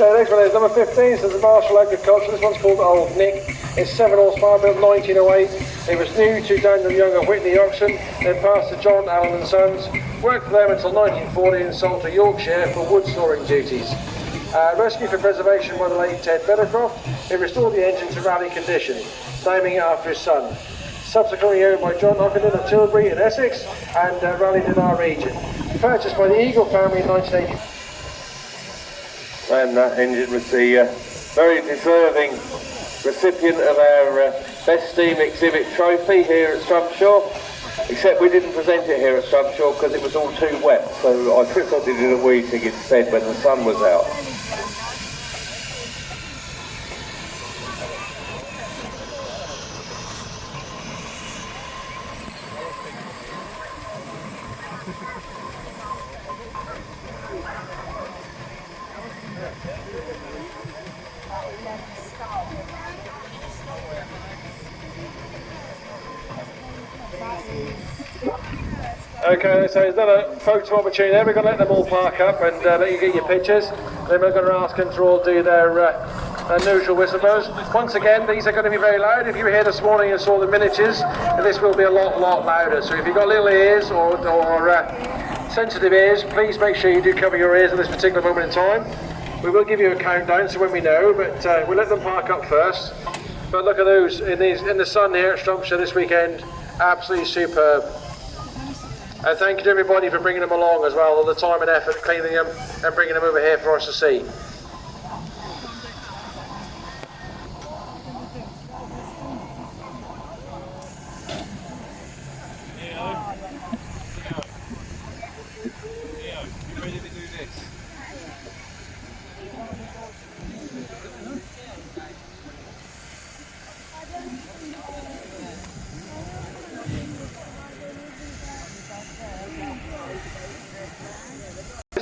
Okay, next one is number 15. So it's a Marshall Agriculture. This one's called Old Nick. It's 7 horsepower, built 1908. It was new to Daniel Young of Whitney Auction, then passed to John Allen and Sons. Worked for them until 1940 and sold to Yorkshire for wood storing duties. Rescued for preservation by the late Ted Bearcroft. It restored the engine to rally condition, naming it after his son. Subsequently owned by John Ockenden of Tilbury in Essex and rallied in our region. Purchased by the Eagle family in 1980. And that engine was the very deserving recipient of our Best Steam Exhibit trophy here at Strumpshaw, except we didn't present it here at Strumpshaw because it was all too wet, so I presented it in a weeting instead when the sun was out. Okay, so there's another photo opportunity there. We're going to let them all park up and let you get your pictures. Then we're going to ask them to all do their usual whistle blows. Once again, these are going to be very loud. If you were here this morning and saw the miniatures, this will be a lot louder. So if you've got little ears or sensitive ears, please make sure you do cover your ears at this particular moment in time. We will give you a countdown so when we know, but we'll let them park up first. But look at those in the sun here at Strumpshaw this weekend. Absolutely superb. And thank you to everybody for bringing them along as well, all the time and effort cleaning them and bringing them over here for us to see.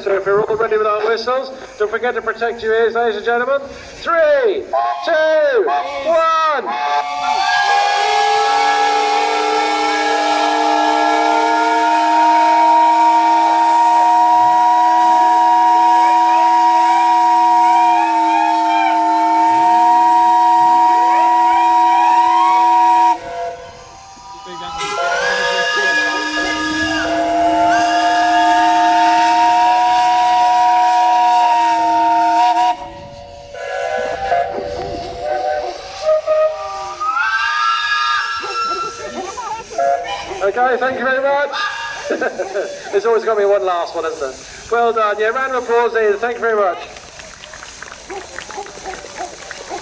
So if you're all ready with our whistles, don't forget to protect your ears, ladies and gentlemen. 3, 2, 1. Okay, thank you very much. There's always got to be one last one, isn't there? Well done. Yeah, round of applause, Ian. Thank you very much.